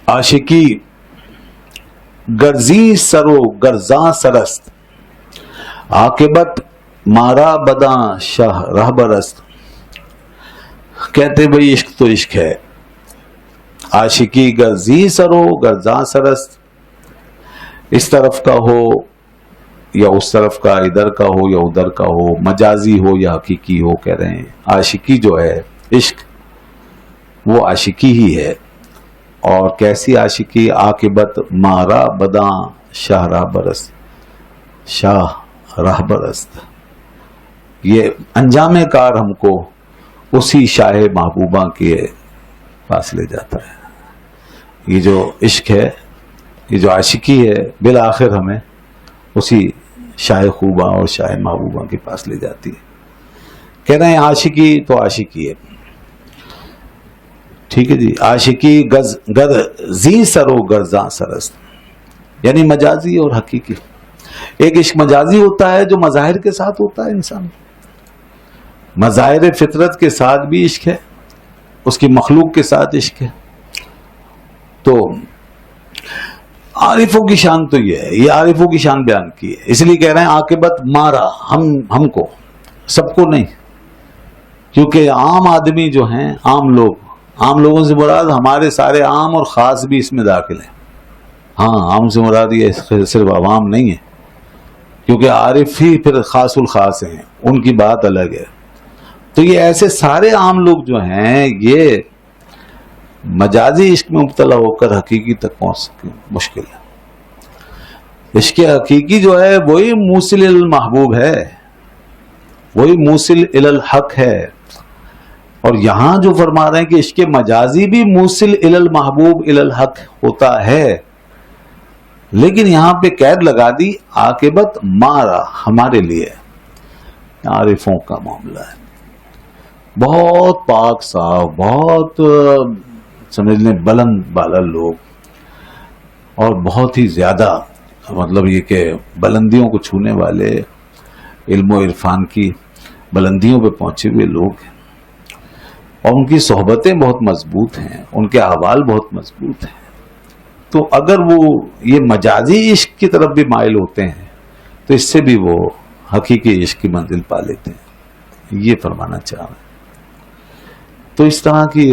عاشقی گرزی سرو گرزاں سرست، عاقبت مارا بداں شاہ راہ برست. کہتے بھئی عشق تو عشق ہے، عاشقی گرزی سرو گرزاں سرست، اس طرف کا ہو یا اس طرف کا، ادھر کا ہو یا ادھر کا ہو، مجازی ہو یا حقیقی ہو. کہہ رہے ہیں عاشقی جو ہے، عشق وہ عاشقی ہی ہے. اور کیسی عاشقی؟ عاقبت مارا بداں شاہ راہ برست، شاہ راہ برست، یہ انجام کار ہم کو اسی شاہ محبوبہ کے پاس لے جاتا ہے. یہ جو عشق ہے، یہ جو عاشقی ہے، بالآخر ہمیں اسی شاہ خوبہ اور شاہ محبوبہ کے پاس لے جاتی ہے. کہہ رہے ہیں عاشقی تو عاشقی ہے، ٹھیک ہے جی. عاشقی گرزی سرو گرزاں سرست، یعنی مجازی اور حقیقی. ایک عشق مجازی ہوتا ہے جو مظاہر کے ساتھ ہوتا ہے، انسان مظاہر فطرت کے ساتھ بھی عشق ہے، اس کی مخلوق کے ساتھ عشق ہے. تو عارفوں کی شان تو یہ ہے، یہ عارفوں کی شان بیان کی ہے. اس لیے کہہ رہے ہیں عاقبت مارا، ہم کو، سب کو نہیں، کیونکہ عام آدمی جو ہیں، عام لوگوں سے مراد ہمارے سارے عام اور خاص بھی اس میں داخل ہیں. ہاں، عام سے مراد یہ صرف عوام نہیں ہے، کیونکہ عارف ہی پھر خاص الخاص ہیں، ان کی بات الگ ہے. تو یہ ایسے سارے عام لوگ جو ہیں، یہ مجازی عشق میں مبتلا ہو کر حقیقی تک پہنچ سکے، مشکل ہے. عشق حقیقی جو ہے وہی موصل المحبوب ہے، وہی موصل الحق ہے. اور یہاں جو فرما رہے ہیں کہ عشق مجازی بھی موصل المحبوب الحق ہوتا ہے، لیکن یہاں پہ قید لگا دی عاقبت مارا، ہمارے لیے. عارفوں کا معاملہ ہے، بہت پاک صاف، بہت سمجھ لیں بلند بالا لوگ، اور بہت ہی زیادہ مطلب یہ کہ بلندیوں کو چھونے والے، علم و عرفان کی بلندیوں پہ پہنچے ہوئے لوگ ہیں، اور ان کی صحبتیں بہت مضبوط ہیں، ان کے احوال بہت مضبوط ہیں. تو اگر وہ یہ مجازی عشق کی طرف بھی مائل ہوتے ہیں تو اس سے بھی وہ حقیقی عشق کی منزل پا لیتے ہیں، یہ فرمانا چاہ رہے ہیں. تو اس طرح کی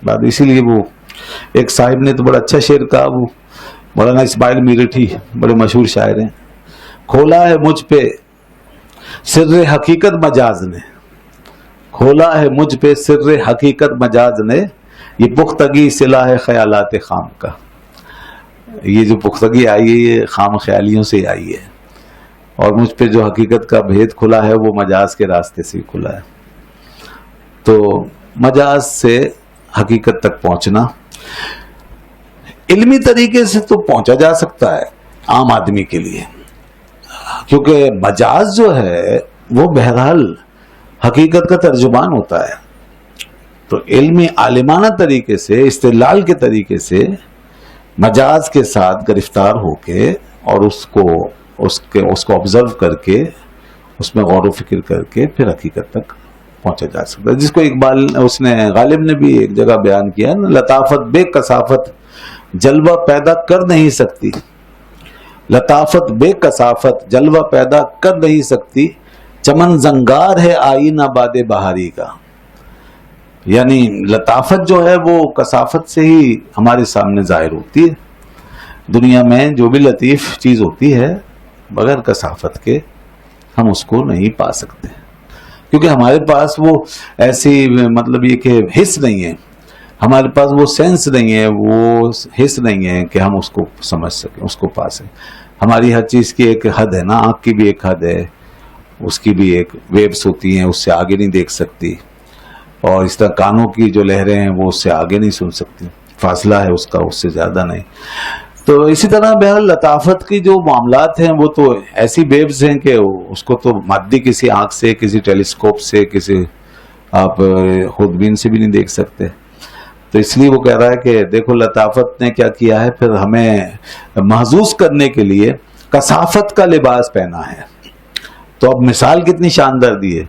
بات، اسی لیے وہ ایک صاحب نے تو بڑا اچھا شعر کہا، وہ مولانا اسماعیل میرٹھی بڑے مشہور شاعر ہیں. کھولا ہے مجھ پہ سر حقیقت مجاز نے، کھولا ہے مجھ پہ سر حقیقت مجاز نے، یہ پختگی صلاح خیالات خام کا. یہ جو پختگی آئی ہے یہ خام خیالیوں سے آئی ہے، اور مجھ پہ جو حقیقت کا بھید کھلا ہے وہ مجاز کے راستے سے کھلا ہے. تو مجاز سے حقیقت تک پہنچنا علمی طریقے سے تو پہنچا جا سکتا ہے عام آدمی کے لیے، کیونکہ مجاز جو ہے وہ بہرحال حقیقت کا ترجمان ہوتا ہے. تو علمی عالمانہ طریقے سے، استدلال کے طریقے سے مجاز کے ساتھ گرفتار ہو کے اور اس کو آبزرو کر کے، اس میں غور و فکر کر کے پھر حقیقت تک پہنچا جا سکتا ہے. جس کو اقبال غالب نے بھی ایک جگہ بیان کیا ہے، لطافت بے کثافت جلوہ پیدا کر نہیں سکتی، لطافت بے کثافت جلوہ پیدا کر نہیں سکتی، چمن زنگار ہے آئینہ باد بہاری کا. یعنی لطافت جو ہے وہ کثافت سے ہی ہمارے سامنے ظاہر ہوتی ہے. دنیا میں جو بھی لطیف چیز ہوتی ہے بغیر کثافت کے ہم اس کو نہیں پا سکتے، کیونکہ ہمارے پاس وہ ایسی مطلب یہ کہ حس نہیں ہے، ہمارے پاس وہ سینس نہیں ہے، وہ حس نہیں ہے کہ ہم اس کو سمجھ سکیں، اس کو پا سکیں. ہماری ہر چیز کی ایک حد ہے نا، آنکھ کی بھی ایک حد ہے، اس کی بھی ایک ویبس ہوتی ہیں، اس سے آگے نہیں دیکھ سکتی. اور اس طرح کانوں کی جو لہریں ہیں وہ اس سے آگے نہیں سن سکتی، فاصلہ ہے اس کا، اس سے زیادہ نہیں. تو اسی طرح بہرحال لطافت کی جو معاملات ہیں وہ تو ایسی ویوز ہیں کہ اس کو تو مادی کسی آنکھ سے، کسی ٹیلیسکوپ سے، کسی آپ خودبین سے بھی نہیں دیکھ سکتے. تو اس لیے وہ کہہ رہا ہے کہ دیکھو لطافت نے کیا کیا ہے، پھر ہمیں محظوظ کرنے کے لیے کثافت کا لباس پہنا ہے. تو اب مثال کتنی شاندار دی ہے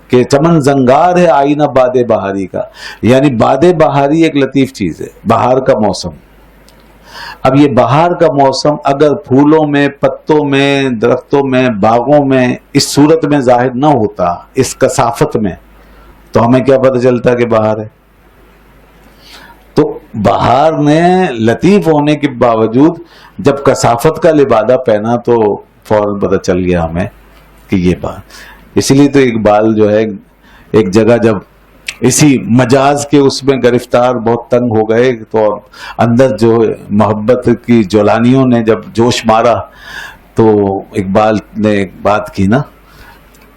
کہ چمن زنگار ہے آئینہ باد بہاری کا، یعنی باد بہاری ایک لطیف چیز ہے، بہار کا موسم. اب یہ بہار کا موسم اگر پھولوں میں، پتوں میں، درختوں میں، باغوں میں اس صورت میں ظاہر نہ ہوتا، اس کثافت میں، تو ہمیں کیا پتہ چلتا کہ بہار ہے؟ تو بہار نے لطیف ہونے کے باوجود جب کثافت کا لبادہ پہنا تو فوراً پتہ چل گیا ہمیں کہ یہ بات. اسی لیے تو اقبال جو ہے ایک جگہ جب اسی مجاز کے اس میں گرفتار بہت تنگ ہو گئے تو اندر جو محبت کی جولانیوں نے جب جوش مارا تو اقبال نے ایک بات کی نا،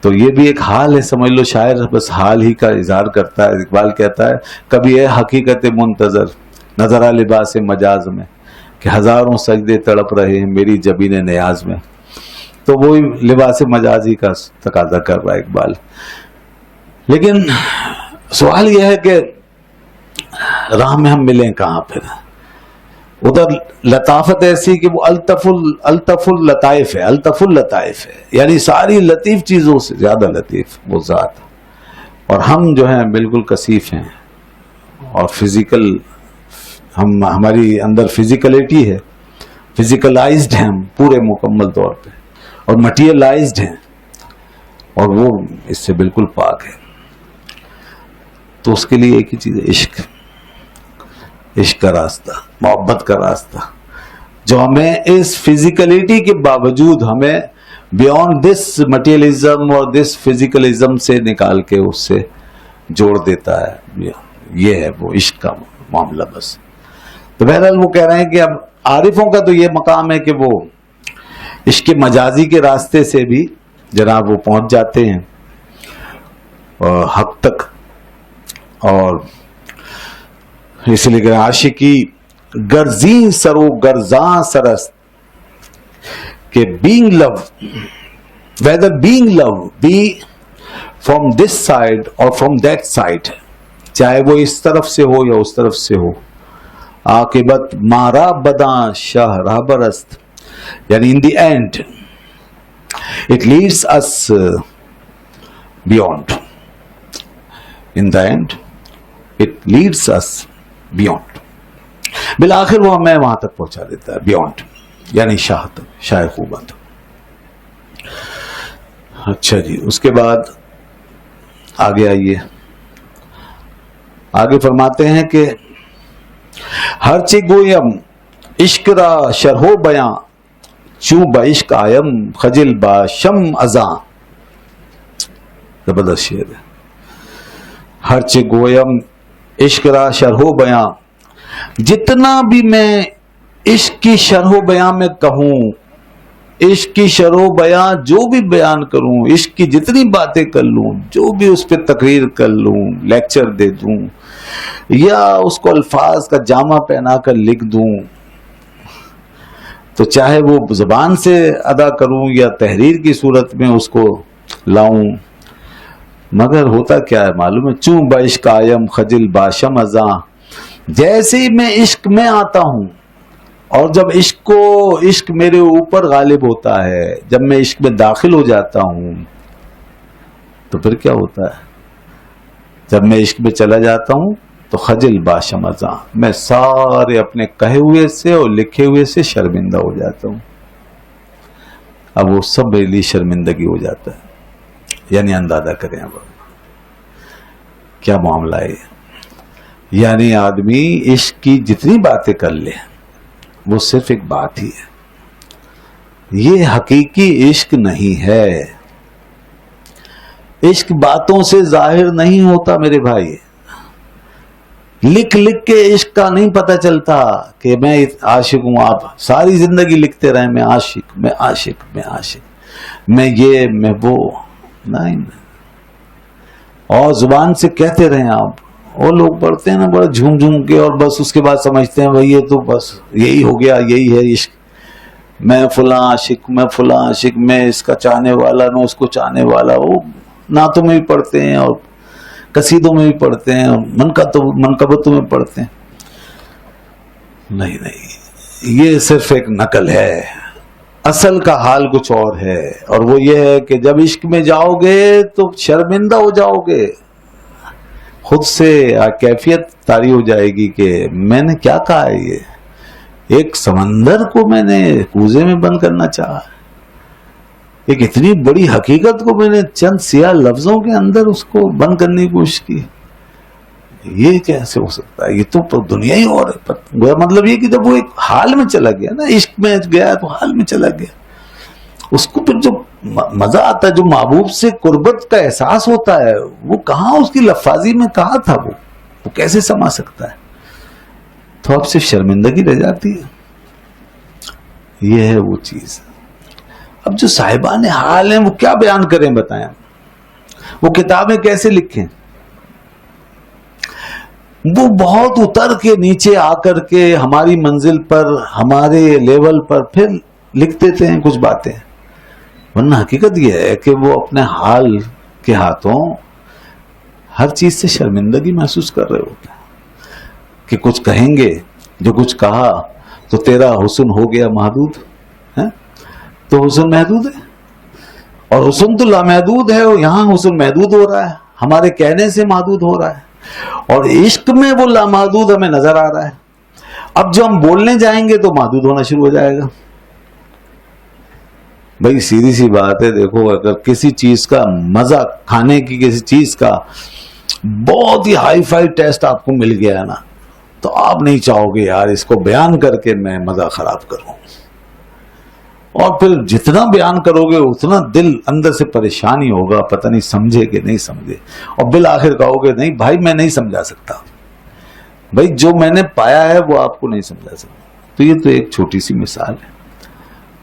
تو یہ بھی ایک حال ہے، سمجھ لو شاعر بس حال ہی کا اظہار کرتا ہے. اقبال کہتا ہے کبھی ہے حقیقت منتظر نظرہ لباس مجاز میں کہ ہزاروں سجدے تڑپ رہے ہیں میری جبین نیاز میں. تو وہی لباس مجازی کا تقاضا کر رہا ہے اقبال. لیکن سوال یہ ہے کہ راہ میں ہم ملیں کہاں پھر؟ ادھر لطافت ایسی کہ وہ الطف اللطائف ہے، الطف اللطائف ہے، یعنی ساری لطیف چیزوں سے زیادہ لطیف وہ ذات. اور ہم جو ہیں بالکل کثیف ہیں اور فزیکل، ہماری اندر فزیکلٹی ہے، فزیکلائزڈ ہیں ہم پورے مکمل طور پہ، اور مٹیریلائزڈ ہیں، اور وہ اس سے بالکل پاک ہے. تو اس کے لیے ایک ہی چیز ہے، عشق. عشق کا راستہ، محبت کا راستہ، جو ہمیں اس فزیکلٹی کے باوجود ہمیں بیونڈ دس مٹیریلزم اور دس فزیکلزم سے نکال کے اس سے جوڑ دیتا ہے. یہ ہے وہ عشق کا معاملہ بس. تو بہرحال وہ کہہ رہے ہیں کہ اب عارفوں کا تو یہ مقام ہے کہ وہ عشق مجازی کے راستے سے بھی جناب وہ پہنچ جاتے ہیں حق تک. اور اس لیے کہ عاشقی گرزیں سرو گرزاں سرست کہ being love, whether being love be from this side or from that side, چاہے وہ اس طرف سے ہو یا اس طرف سے ہو، عاقبت مارا بداں شاہ راہبرست، یعنی in the end it leads us beyond. In the end it leads us beyond. بالآخر وہ ہمیں وہاں تک پہنچا دیتا ہے، بیونڈ یعنی شاہ تک، شاہ خوبا تک. اچھا جی، اس کے بعد آگے آئیے. آگے فرماتے ہیں کہ ہر چی گویم عشق را شرح و بیاں چوں با عشق آیم خجل با شم ازاں. زبردست شعر ہے. ہر چی گویم عشق را شرح و بیاں، جتنا بھی میں عشق کی شرح و بیاں میں کہوں، عشق کی شرح و بیاں جو بھی بیان کروں، عشق کی جتنی باتیں کر لوں، جو بھی اس پہ تقریر کر لوں، لیکچر دے دوں، یا اس کو الفاظ کا جامع پہنا کر لکھ دوں، تو چاہے وہ زبان سے ادا کروں یا تحریر کی صورت میں اس کو لاؤں، مگر ہوتا کیا ہے معلوم ہے؟ چوں با عشق آیم خجل باشم ازاں، جیسے ہی میں عشق میں آتا ہوں اور جب عشق میرے اوپر غالب ہوتا ہے، جب میں عشق میں داخل ہو جاتا ہوں تو پھر کیا ہوتا ہے؟ جب میں عشق میں چلا جاتا ہوں تو خجل باشم ازاں، میں سارے اپنے کہے ہوئے سے اور لکھے ہوئے سے شرمندہ ہو جاتا ہوں. اب وہ سب میرے لیے شرمندگی ہو جاتا ہے. یعنی اندازہ کریں اب کیا معاملہ ہے. یعنی آدمی عشق کی جتنی باتیں کر لے وہ صرف ایک بات ہی ہے. یہ حقیقی عشق نہیں ہے. عشق باتوں سے ظاہر نہیں ہوتا میرے بھائی. لکھ لکھ کے عشق کا نہیں پتہ چلتا کہ میں عاشق ہوں. آپ ساری زندگی لکھتے رہیں میں عاشق، میں عاشق، میں عاشق، میں یہ، میں وہ، نہیں. اور زبان سے کہتے رہیں آپ. وہ لوگ پڑھتے ہیں نا بڑا جھوم جھوم کے، اور بس اس کے بعد سمجھتے ہیں بھائی یہ تو بس یہی ہو گیا، یہی ہے عشق. میں فلاں عاشق، میں فلاں عاشق، میں اس کا چاہنے والا، میں اس کو چاہنے والا. وہ نعتوں میں بھی پڑھتے ہیں اور قصیدوں میں بھی پڑھتے ہیں، منقبتوں میں پڑھتے ہیں. نہیں، یہ صرف ایک نقل ہے. اصل کا حال کچھ اور ہے، اور وہ یہ ہے کہ جب عشق میں جاؤ گے تو شرمندہ ہو جاؤ گے. خود سے کیفیت طاری ہو جائے گی کہ میں نے کیا کہا ہے. ایک سمندر کو میں نے کوزے میں بند کرنا چاہا، ایک اتنی بڑی حقیقت کو میں نے چند سیاہ لفظوں کے اندر اس کو بند کرنے کی کوشش کی. یہ کیسے ہو سکتا ہے؟ یہ تو دنیا ہی اور ہے. مطلب یہ کہ جب وہ ایک حال میں چلا گیا نا، عشق میں گیا تو حال میں چلا گیا، اس کو پھر جو مزہ آتا ہے، جو محبوب سے قربت کا احساس ہوتا ہے، وہ کہاں اس کی لفاظی میں کہاں تھا، وہ کیسے سما سکتا ہے؟ تو اب صرف شرمندگی رہ جاتی ہے. یہ ہے وہ چیز. اب جو صاحبان حال ہیں وہ کیا بیان کریں، بتائیں، وہ کتابیں کیسے لکھیں؟ وہ بہت اتر کے نیچے آ کر کے ہماری منزل پر، ہمارے لیول پر پھر لکھ دیتے ہیں کچھ باتیں، ورنہ حقیقت یہ ہے کہ وہ اپنے حال کے ہاتھوں ہر چیز سے شرمندگی محسوس کر رہے ہوتے ہیں کہ کچھ کہیں گے، جو کچھ کہا تو تیرا حسن ہو گیا محدود ہے. تو حسن محدود ہے، اور حسن تو لامحدود ہے، اور یہاں حسن محدود ہو رہا ہے، ہمارے کہنے سے محدود ہو رہا ہے، اور عشق میں وہ لامحدود ہمیں نظر آ رہا ہے. اب جو ہم بولنے جائیں گے تو محدود ہونا شروع ہو جائے گا. بھائی سیدھی سی بات ہے، دیکھو اگر کسی چیز کا مزہ کھانے کی، کسی چیز کا بہت ہی ہائی فائی ٹیسٹ آپ کو مل گیا ہے نا، تو آپ نہیں چاہو گے یار اس کو بیان کر کے میں مزہ خراب کروں، اور پھر جتنا بیان کرو گے اتنا دل اندر سے پریشان ہی ہوگا، پتہ نہیں سمجھے کہ نہیں سمجھے، اور بالآخر کہو گے نہیں بھائی میں نہیں سمجھا سکتا، بھائی جو میں نے پایا ہے وہ آپ کو نہیں سمجھا سکتا. تو یہ تو ایک چھوٹی سی مثال ہے.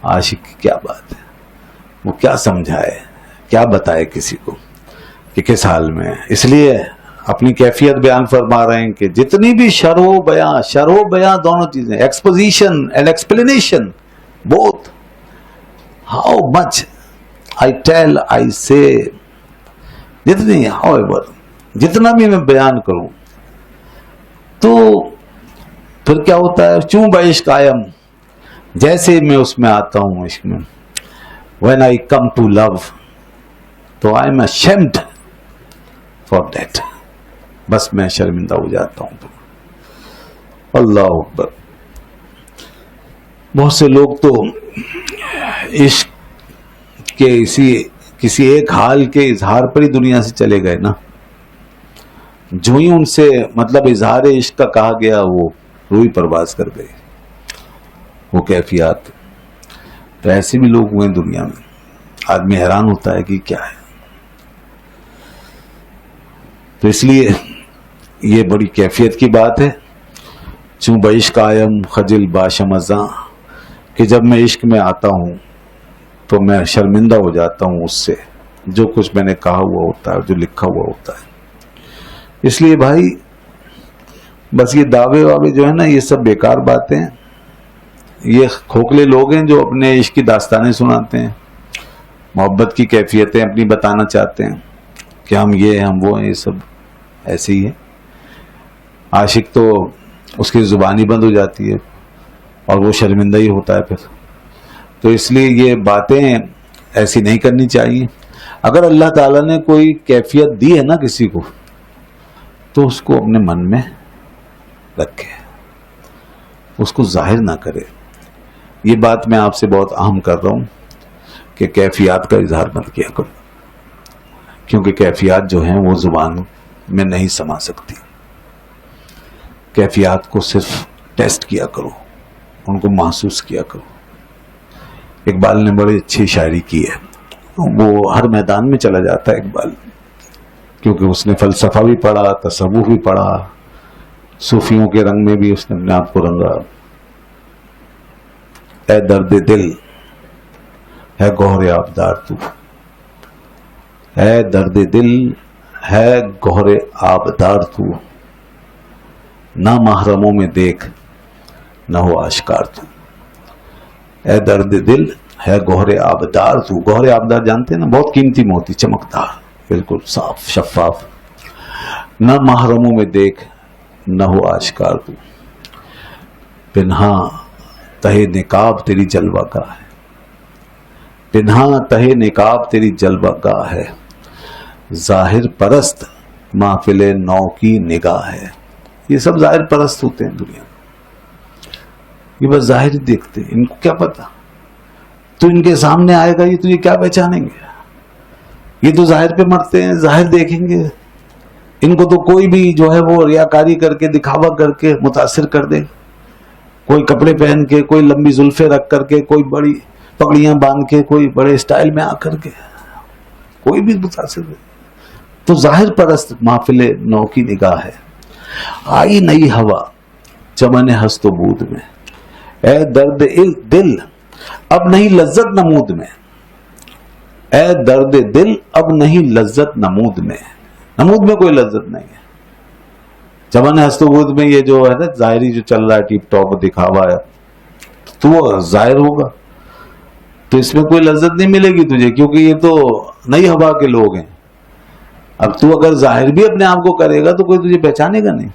عاشق کی کیا بات ہے، وہ کیا سمجھائے، کیا بتائے کسی کو کہ کس حال میں ہے. اس لیے اپنی کیفیت بیان فرما رہے ہیں کہ جتنی بھی شرح و بیان دونوں چیزیں، exposition and explanation both. How much I tell, I say, جتنا بھی میں بیان کروں تو پھر کیا ہوتا ہے، چوں بعشق آیم، جیسے میں اس میں آتا ہوں عشق میں، when I come to love تو I am ashamed for that، بس میں شرمندہ ہو جاتا ہوں. اللہ اکبر. بہت سے لوگ تو عشق کے کسی ایک حال کے اظہار پر ہی دنیا سے چلے گئے نا. جو ہی ان سے مطلب اظہار عشق کا کہا گیا وہ روئی پرواز کر گئے، وہ کیفیات. تو ایسے بھی لوگ ہوئے دنیا میں، آدمی حیران ہوتا ہے کہ کیا ہے. تو اس لیے یہ بڑی کیفیت کی بات ہے. چوں بعشق آیم خجل باشم ازاں، کہ جب میں عشق میں آتا ہوں تو میں شرمندہ ہو جاتا ہوں اس سے جو کچھ میں نے کہا ہوا ہوتا ہے، جو لکھا ہوا ہوتا ہے. اس لیے بھائی بس یہ دعوے واوے جو ہے نا، یہ سب بیکار باتیں ہیں. یہ کھوکھلے لوگ ہیں جو اپنے عشق کی داستانیں سناتے ہیں، محبت کی کیفیتیں اپنی بتانا چاہتے ہیں کہ ہم یہ ہیں، ہم وہ ہیں. یہ سب ایسے ہی ہے. عاشق تو اس کی زبان ہی بند ہو جاتی ہے اور وہ شرمندہ ہی ہوتا ہے پھر. تو اس لیے یہ باتیں ایسی نہیں کرنی چاہیے. اگر اللہ تعالیٰ نے کوئی کیفیت دی ہے نا کسی کو، تو اس کو اپنے من میں رکھے، اس کو ظاہر نہ کرے. یہ بات میں آپ سے بہت اہم کر رہا ہوں کہ کیفیات کا اظہار مت کیا کرو، کیونکہ کیفیات جو ہیں وہ زبان میں نہیں سما سکتی. کیفیات کو صرف ٹیسٹ کیا کرو، ان کو محسوس کیا کرو. اقبال نے بڑی اچھی شاعری کی ہے. وہ ہر میدان میں چلا جاتا ہے اقبال، کیونکہ اس نے فلسفہ بھی پڑھا، تصوف بھی پڑھا، صوفیوں کے رنگ میں بھی اس نے اپنے آپ کو رنگا. اے درد دل ہے گوہر آبدار تو، اے درد دل ہے گوہر آبدار تو، نہ محرموں میں دیکھ نہ ہو آشکار تو. اے درد دل ہے گوہر آبدار تو. گوہر آبدار جانتے ہیں نا، بہت قیمتی موتی، چمکدار، بالکل صاف شفاف. نہ محرموں میں دیکھ نہ ہو آشکار تو، پنہاں تہے نقاب تیری جلوہ گاہ ہے، پنہاں تہے نقاب تیری جلوہ گاہ ہے، ظاہر پرست محفل نو کی نگاہ ہے. یہ سب ظاہر پرست ہوتے ہیں دنیا میں. یہ بس ظاہر دیکھتے ہیں، ان کو کیا پتا، تو ان کے سامنے آئے گا یہ تجھے کیا پہچانیں گے؟ یہ تو ظاہر پہ مرتے ہیں، ظاہر دیکھیں گے، ان کو تو کوئی بھی جو ہے وہ ریاکاری کر کے دکھاوا کر کے متاثر کر دے، کوئی کپڑے پہن کے، کوئی لمبی زلفیں رکھ کر کے، کوئی بڑی پگڑیاں باندھ کے، کوئی بڑے اسٹائل میں آ کر کے، کوئی بھی متاثر ہے۔ تو ظاہر پرست محفل نو کی نگاہ ہے۔ آئی نئی ہوا چمن ہست و بود میں، اے درد دل اب نہیں لذت نمود میں، اے درد دل اب نہیں لذت نمود میں، نمود میں کوئی لذت نہیں ہے۔ چمن ہست و بود میں یہ جو ہے نا ظاہری جو چل رہا ہے ٹیپ ٹاپ دکھاوا ہے تو وہ ظاہر ہوگا، تو اس میں کوئی لذت نہیں ملے گی تجھے، کیونکہ یہ تو نئی ہوا کے لوگ ہیں۔ اب تو اگر ظاہر بھی اپنے آپ کو کرے گا تو کوئی تجھے پہچانے گا نہیں۔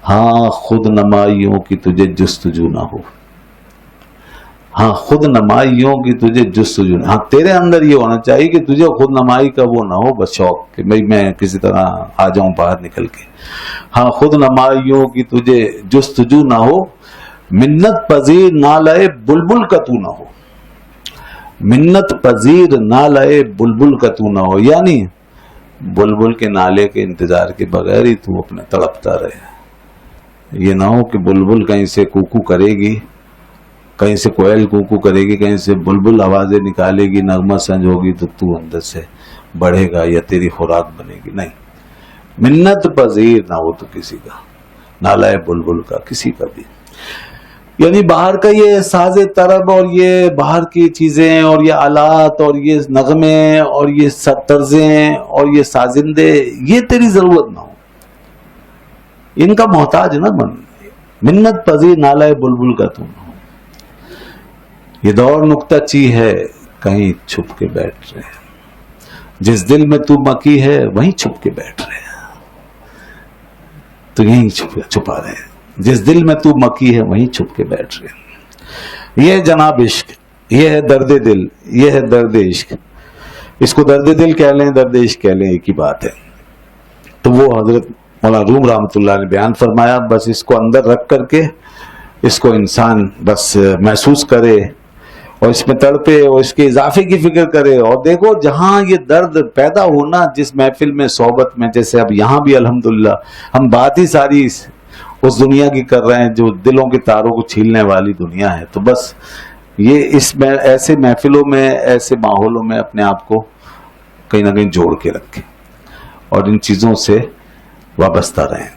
ہاں خود نمائیوں کی تجھے جستجو نہ ہو، ہاں خود نمائیوں کی تجھے جستجو نہ، ہاں تیرے اندر یہ ہونا چاہیے کہ تجھے خود نمائی کا وہ نہ ہو، بس شوق کہ میں کسی طرح آ جاؤں باہر نکل کے۔ ہاں خود نمائیوں کی تجھے جستجو نہ ہو، منت پذیر نالے بلبل کا تو نہ ہو، منت پذیر نالے بلبل کا تو نہ ہو، یعنی بلبل کے نالے کے انتظار کے بغیر ہی تو اپنے تڑپتا رہے۔ یہ نہ ہو کہ بلبل کہیں سے کوکو کرے گی، کہیں سے کوئل کوکو کرے گی، کہیں سے بلبل آوازیں نکالے گی، نغمہ سنج ہوگی تو اندر سے بڑھے گا یا تیری خوراک بنے گی، نہیں۔ منت پذیر نہ ہو تو کسی کا، نالہ بلبل کا کسی کا بھی، یعنی باہر کا یہ ساز طرب اور یہ باہر کی چیزیں اور یہ آلات اور یہ نغمے اور یہ طرزیں اور یہ سازندے، یہ تیری ضرورت نہ ہو، ان کا محتاج نہ بن، منت پذیر نالہ بلبل کا تو نہ ہو۔ یہ دور نکتہ چی ہے کہیں چھپ کے بیٹھ رہے، جس دل میں تو مکی ہے وہیں چھپ کے بیٹھ رہے، تو یہیں چھپا رہے، جس دل میں تو مکی ہے وہیں چھپ کے بیٹھ رہے۔ یہ جناب عشق، یہ ہے درد دل، یہ ہے درد عشق، اس کو درد دل کہہ لیں درد عشق کہہ لیں ایک ہی بات ہے۔ تو وہ حضرت مولانا روم رحمۃ اللہ نے بیان فرمایا، بس اس کو اندر رکھ کر کے اس کو انسان بس محسوس کرے اور اس میں تڑپے اور اس کے اضافے کی فکر کرے، اور دیکھو جہاں یہ درد پیدا ہونا جس محفل میں صحبت میں، جیسے اب یہاں بھی الحمدللہ ہم بات ہی ساری اس دنیا کی کر رہے ہیں جو دلوں کے تاروں کو چھیلنے والی دنیا ہے، تو بس یہ اس میں ایسے محفلوں میں ایسے ماحولوں میں اپنے آپ کو کہیں نہ کہیں جوڑ کے رکھیں اور ان چیزوں سے وابستہ رہیں۔